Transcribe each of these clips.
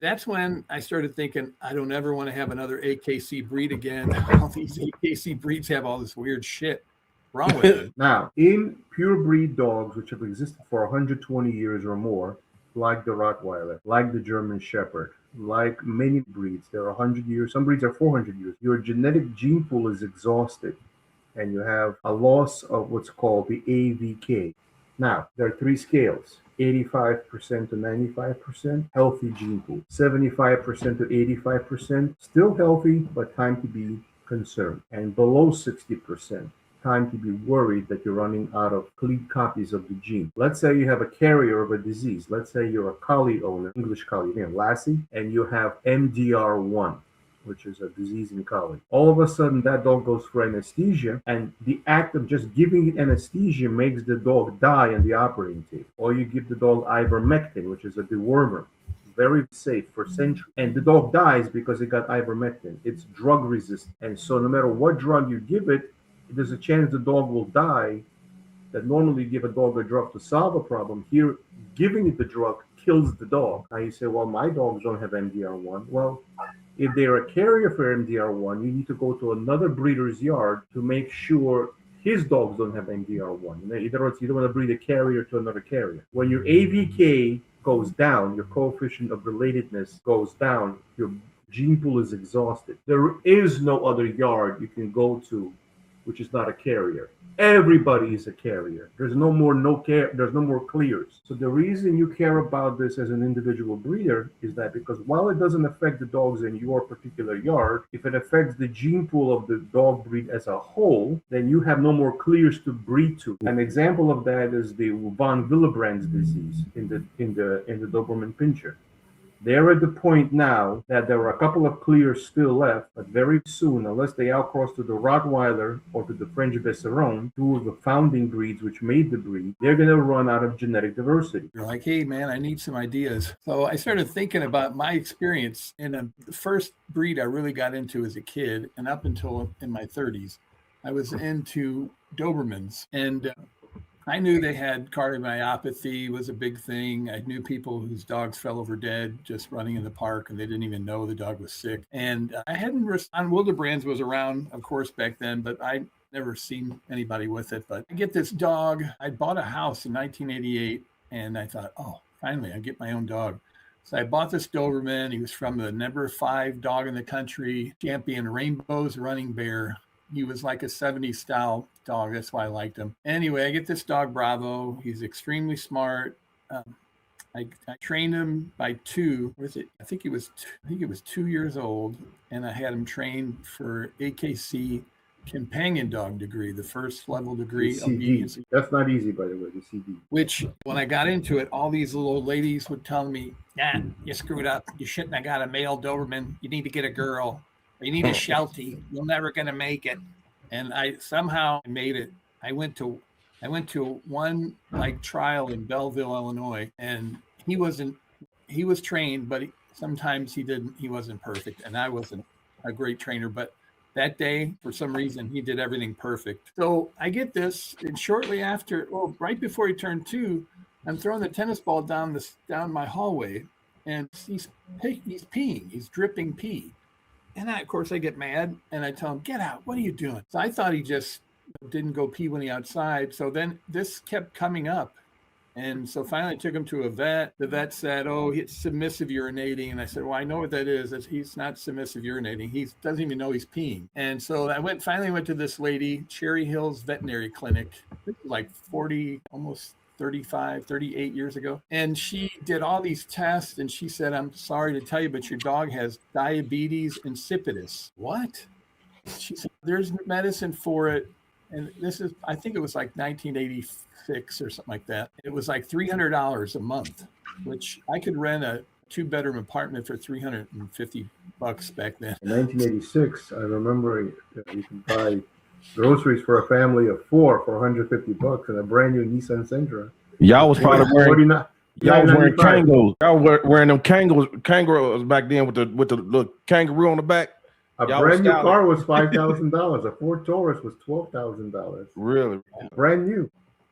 That's when I started thinking, I don't ever want to have another AKC breed again. All these AKC breeds have all this weird shit wrong with them. Now, in purebred dogs, which have existed for 120 years or more, like the Rottweiler, like the German Shepherd, like many breeds, they're 100 years, some breeds are 400 years. Your genetic gene pool is exhausted, and you have a loss of what's called the AVK. Now, there are three scales: 85% to 95%, healthy gene pool; 75% to 85%, still healthy, but time to be concerned; and below 60%, time to be worried that you're running out of complete copies of the gene. Let's say you have a carrier of a disease. Let's say you're a collie owner, English collie, Lassie, and you have MDR1, which is a disease in collie. All of a sudden, that dog goes for anesthesia, and the act of just giving it anesthesia makes the dog die on the operating table. Or you give the dog ivermectin, which is a dewormer, very safe for centuries, and the dog dies because it got ivermectin. It's drug resistant, and so no matter what drug you give it, there's a chance the dog will die. That normally you give a dog a drug to solve a problem. Here, giving it the drug kills the dog. Now you say, well, my dogs don't have MDR1. Well, if they're a carrier for MDR1, you need to go to another breeder's yard to make sure his dogs don't have MDR1. In other words, you don't want to breed a carrier to another carrier. When your AVK goes down, your coefficient of relatedness goes down, your gene pool is exhausted. There is no other yard you can go to which is not a carrier. Everybody is a carrier. There's no more clears. So the reason you care about this as an individual breeder is that because while it doesn't affect the dogs in your particular yard, if it affects the gene pool of the dog breed as a whole, then you have no more clears to breed to. An example of that is the Von Willebrand disease in the Doberman Pinscher. They're at the point now that there are a couple of clears still left, but very soon, unless they outcross to the Rottweiler or to the French Besseron, two of the founding breeds which made the breed, they're going to run out of genetic diversity. You're like, hey, man, I need some ideas. So I started thinking about my experience. And the first breed I really got into as a kid, and up until in my 30s, I was into Dobermans. And I knew they had cardiomyopathy was a big thing. I knew people whose dogs fell over dead just running in the park, and they didn't even know the dog was sick. And I hadn't, Von Willebrand was around, of course, back then, but I never seen anybody with it. But I get this dog. I bought a house in 1988, and I thought, oh, finally, I get my own dog. So I bought this Doberman. He was from the number 5 dog in the country, champion Rainbow's running bear. He was like a 70s style dog. That's why I liked him. Anyway, I get this dog, Bravo. He's extremely smart. I trained him by 2. I think he was 2 years old, and I had him trained for AKC companion dog degree, the first level degree. Obedience. That's not easy, by the way, the CD. Which, when I got into it, all these little old ladies would tell me, "Nah, you screwed up. You shouldn't have got a male Doberman. You need to get a girl. You need a Sheltie. You're never going to make it." And I somehow made it. I went to one like trial in Belleville, Illinois, and he was trained, but sometimes he wasn't perfect. And I wasn't a great trainer, but that day, for some reason, he did everything perfect. So I get this, and shortly after, right before he turned 2, I'm throwing the tennis ball down my hallway, and he's peeing. He's dripping pee. And of course, I get mad, and I tell him, "Get out. What are you doing?" So I thought he just didn't go pee when he outside. So then this kept coming up. And so finally I took him to a vet. The vet said, "Oh, it's submissive urinating." And I said, "Well, I know what that is. He's not submissive urinating. He doesn't even know he's peeing." And so I finally went to this lady, Cherry Hills Veterinary Clinic, like 40, almost 35, 38 years ago. And she did all these tests, and she said, "I'm sorry to tell you, but your dog has diabetes insipidus." What? She said, "There's medicine for it." And this is, I think it was like 1986 or something like that. It was like $300 a month, which I could rent a 2-bedroom apartment for $350 back then. In 1986, I remember you could buy groceries for a family of 4 for $150 and a brand new Nissan Sentra. Y'all was probably wearing Kangos. Y'all were wearing them kangaroos back then with the little kangaroo on the back. A brand new car was $5,000. A Ford Taurus was $12,000. Really? Brand new.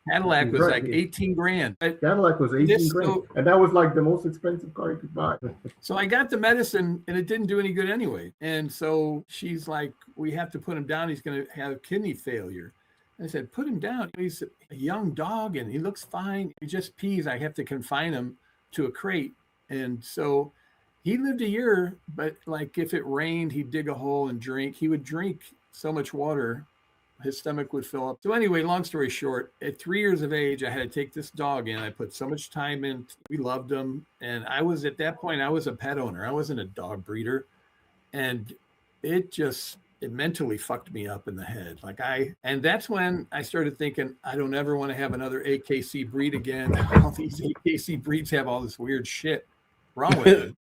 Cadillac was Right. like 18 grand. But Cadillac was 18 This- grand. so- And that was like the most expensive car you could buy. So I got the medicine and it didn't do any good anyway. And so she's like, we have to put him down. He's going to have kidney failure. I said, put him down. He's a young dog and he looks fine. He just pees. I have to confine him to a crate. And so he lived a year, but like if it rained, he'd dig a hole and drink. He would drink so much water, his stomach would fill up. So anyway, long story short, at 3 years of age, I had to take this dog in. I put so much time in. We loved him. And I was, at that point, I was a pet owner. I wasn't a dog breeder. And it mentally fucked me up in the head. And that's when I started thinking, I don't ever want to have another AKC breed again. All these AKC breeds have all this weird shit wrong with it.